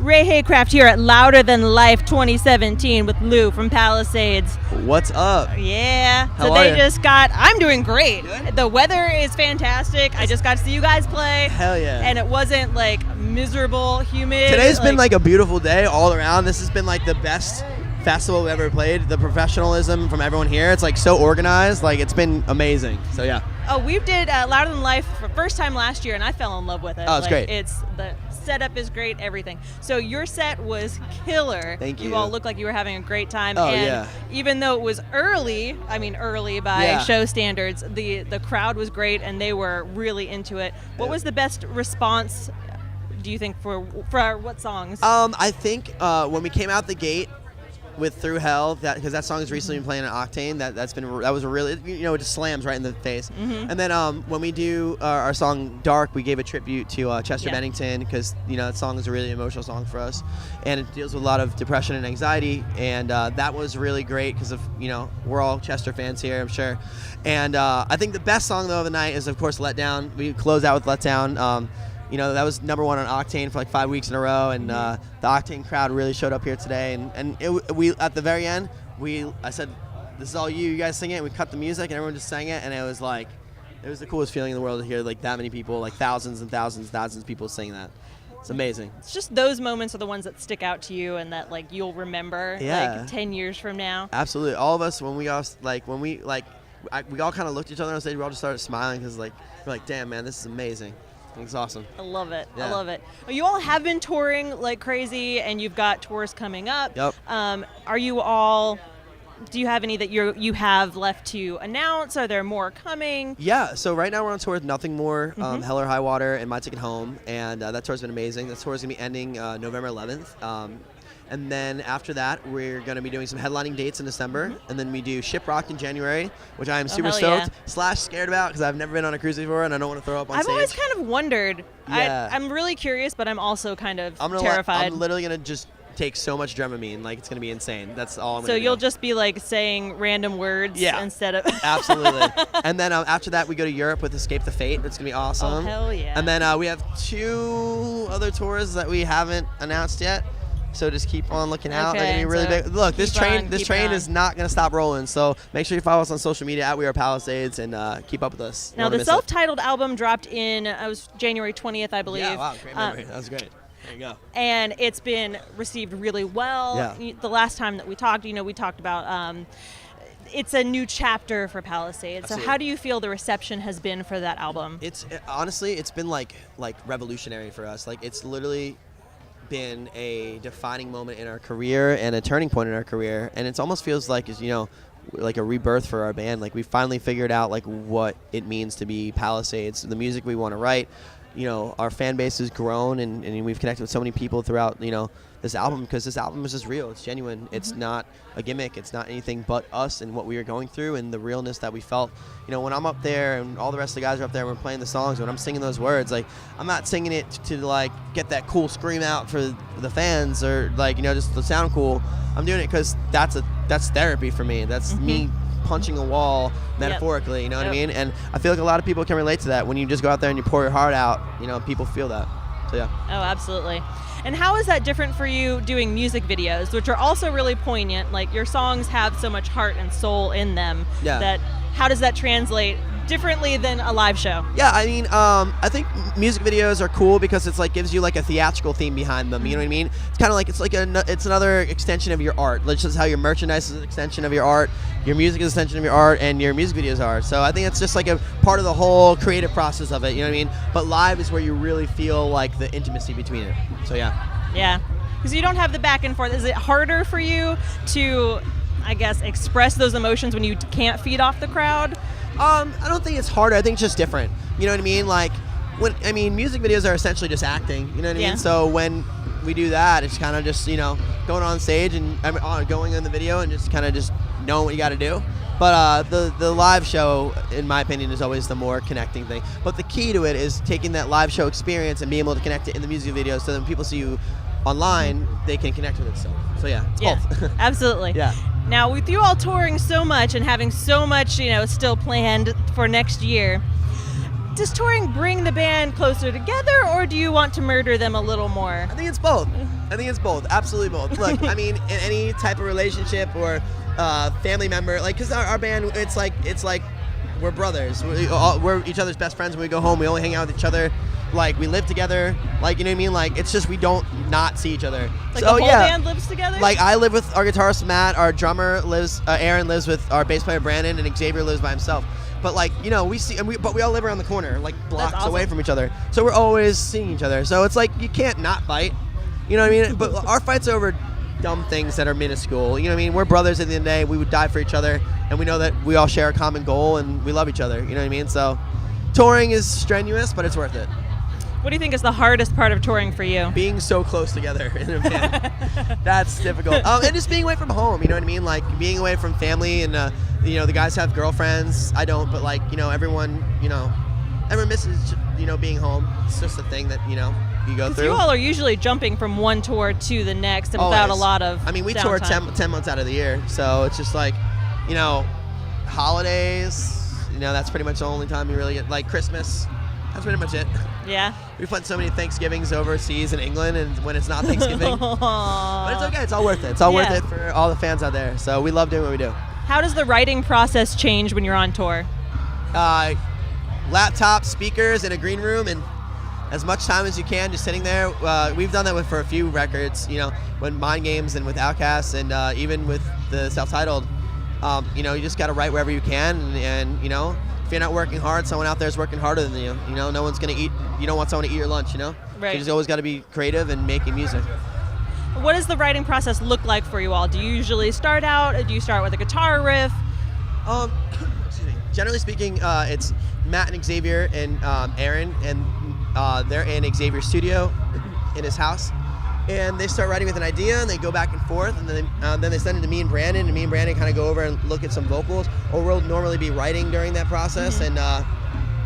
Ray Haycraft here at Louder Than Life 2017 with Lou from Palisades. What's up? Yeah. How So are they you? just got, I'm doing great. Good? The weather is fantastic. I just got to see you guys play. Hell yeah. And it wasn't like miserable, humid. Today's been like a beautiful day all around. This has been like the best festival we've ever played. The professionalism from everyone here. It's like so organized. Like it's been amazing. So yeah. Oh, we did Louder Than Life for first time last year, and I fell in love with it. Oh, it's great. The setup is great, everything. So your set was killer. Thank you. You all looked like you were having a great time. Oh, and yeah. even though it was early by Yeah. show standards, the crowd was great, and they were really into it. What was the best response, do you think, for what songs? I think when we came out the gate with Through Hell, because that song has recently been playing at Octane. That was a really, it just slams right in the face. Mm-hmm. And then when we do our song Dark, we gave a tribute to Chester Bennington, because that song is a really emotional song for us, and it deals with a lot of depression and anxiety. And that was really great because of we're all Chester fans here, I'm sure. And I think the best song though of the night is of course Let Down. We close out with Let Down. That was #1 on Octane for like 5 weeks in a row, and the Octane crowd really showed up here today. And we at the very end, I said, "This is all you guys sing it." And we cut the music, and everyone just sang it, and it was the coolest feeling in the world to hear like that many people, like thousands and thousands and thousands of people sing that. It's amazing. It's just those moments are the ones that stick out to you and that like you'll remember like 10 years from now. Absolutely, all of us we all kind of looked at each other on stage. We all just started smiling because we're like, "Damn, man, this is amazing." It's awesome. I love it. Yeah. I love it. Well, you all have been touring like crazy, and you've got tours coming up. Yep. Do you have any that you have left to announce? Are there more coming? Yeah, so right now we're on tour with Nothing More, Hell or High Water, and My Ticket Home, and that tour's been amazing. That tour's going to be ending November 11th. And then after that, we're going to be doing some headlining dates in December, and then we do Shiprocked in January, which I am super stoked / scared about because I've never been on a cruise before, and I don't want to throw up on stage. I've always kind of wondered. Yeah. I'm really curious, but I'm also kind of terrified. I'm literally going to just take so much Dramamine, it's going to be insane. That's all I'm going to do. So you'll just be saying random words instead of... Absolutely. And then after that, we go to Europe with Escape the Fate. It's going to be awesome. Oh, hell yeah. And then we have 2 other tours that we haven't announced yet. So just keep on looking out. They're going to be really big. Look, this train is not going to stop rolling. So make sure you follow us on social media at We Are Palisades and keep up with us. Now, the self-titled album dropped in, it was January 20th, I believe. Yeah, wow, great memory. That was great. There you go. And it's been received really well. Yeah. The last time that we talked, we talked about it's a new chapter for Palisades. Absolutely. So how do you feel the reception has been for that album? Honestly, it's been like revolutionary for us. It's literally been a defining moment in our career and a turning point in our career, and it almost feels like like a rebirth for our band. We finally figured out what it means to be Palisades, the music we want to write. Our fan base has grown, and we've connected with so many people throughout this album, because this album is just real. It's genuine. It's not a gimmick. It's not anything but us and what we were going through and the realness that we felt. When I'm up there and all the rest of the guys are up there and we're playing the songs, when I'm singing those words, I'm not singing it to get that cool scream out for the fans or just to sound cool. I'm doing it because that's therapy for me. That's me punching a wall metaphorically, you know what I mean? And I feel like a lot of people can relate to that. When you just go out there and you pour your heart out, people feel that. So yeah. Oh, absolutely. And how is that different for you doing music videos, which are also really poignant? Your songs have so much heart and soul in them. Yeah. How does that translate differently than a live show? Yeah, I mean, I think music videos are cool because it's gives you a theatrical theme behind them. You know what I mean? It's kind of it's another extension of your art. That's just how your merchandise is an extension of your art, your music is an extension of your art, and your music videos are. So I think it's just a part of the whole creative process of it. You know what I mean? But live is where you really feel the intimacy between it. So yeah. Yeah, because you don't have the back and forth. Is it harder for you to, I guess, express those emotions when you can't feed off the crowd? I don't think it's harder. I think it's just different. You know what I mean? Music videos are essentially just acting. You know what I mean? So when we do that, it's kind of just going on stage and going in the video and just kind of just knowing what you got to do. But the live show, in my opinion, is always the more connecting thing. But the key to it is taking that live show experience and being able to connect it in the music video, so that when people see you online, they can connect with it still. So yeah, it's both. Absolutely. Yeah. Now, with you all touring so much and having so much, still planned for next year, Does touring bring the band closer together, or do you want to murder them a little more? I think it's both. Absolutely both. Look, I mean, in any type of relationship or family member, like, because our band, it's like we're brothers. We're each other's best friends. When we go home, we only hang out with each other. Like, we live together. Like, you know what I mean? Like, it's just we don't not see each other. Like, so, the whole yeah, band lives together? Like, I live with our guitarist Matt. Our drummer lives. Aaron lives with our bass player Brandon, and Xavier lives by himself. But, like, you know, but we all live around the corner, like blocks awesome. away from each other. So we're always seeing each other. So it's like you can't not fight. You know what I mean? But our fights over dumb things that are minuscule. You know what I mean? We're brothers at the end of the day. We would die for each other, and we know that we all share a common goal, and we love each other. You know what I mean? So touring is strenuous, but it's worth it. What do you think is the hardest part of touring for you? Being so close together in a band. That's difficult. And just being away from home, you know what I mean? Like, being away from family, and, you know, the guys have girlfriends. I don't, but, like, you know, everyone misses, you know, being home. It's just a thing that, you know, you go through. You all are usually jumping from one tour to the next and without a lot of we downtime. tour 10 months out of the year, so it's just like, you know, holidays, you know, that's pretty much the only time you really get, like, Christmas. That's pretty much it. Yeah. We've done so many Thanksgivings overseas in England, and when it's not Thanksgiving. But it's okay. It's all worth it. It's all worth it for all the fans out there. So we love doing what we do. How does the writing process change when you're on tour? Laptop, speakers, in a green room, and as much time as you can just sitting there. We've done that for a few records, you know, when Mind Games and with Outcast, and even with the self-titled. You know, you just got to write wherever you can, and you know, if you're not working hard, someone out there is working harder than you. You know, no one's going to eat. You don't want someone to eat your lunch, you know? Right. So you just always got to be creative and making music. What does the writing process look like for you all? Do you usually start out, or do you start with a guitar riff? Excuse me. Generally speaking, it's Matt and Xavier and Aaron, and they're in Xavier's studio in his house. And they start writing with an idea, and they go back and forth, and then they send it to me and Brandon kind of go over and look at some vocals, or we'll normally be writing during that process, and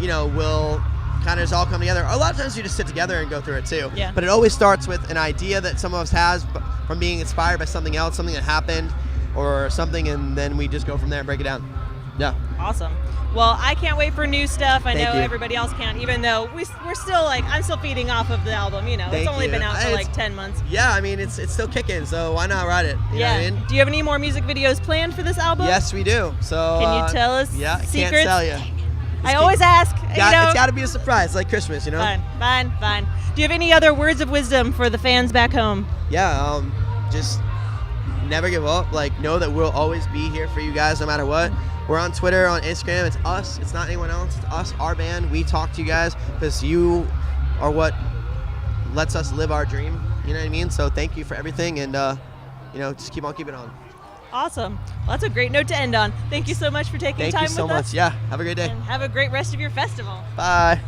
you know, we'll kind of just all come together. A lot of times we just sit together and go through it too. Yeah. But it always starts with an idea that some of us has from being inspired by something else, something that happened, or something, and then we just go from there and break it down. Yeah. Awesome. Well, I can't wait for new stuff. I Thank know you. Everybody else can't, even though we're still, like, I'm still feeding off of the album, you know. Thank it's only you. been out for like 10 months. Yeah, I mean, it's still kicking, so why not ride it? You know what I mean? Do you have any more music videos planned for this album? Yes, we do. So Can you tell us Yeah, I secrets? can't tell you. I always ask. It's you know. got to be a surprise, like Christmas, you know? Fine. Do you have any other words of wisdom for the fans back home? Yeah, just never give up. Like, know that we'll always be here for you guys no matter what. We're on Twitter, on Instagram. It's us. It's not anyone else. It's us, our band. We talk to you guys because you are what lets us live our dream. You know what I mean? So thank you for everything, and you know, just keep on keeping on. Awesome. Well, that's a great note to end on. Thank you so much for taking time with us. Thank you so much. Yeah, have a great day. And have a great rest of your festival. Bye.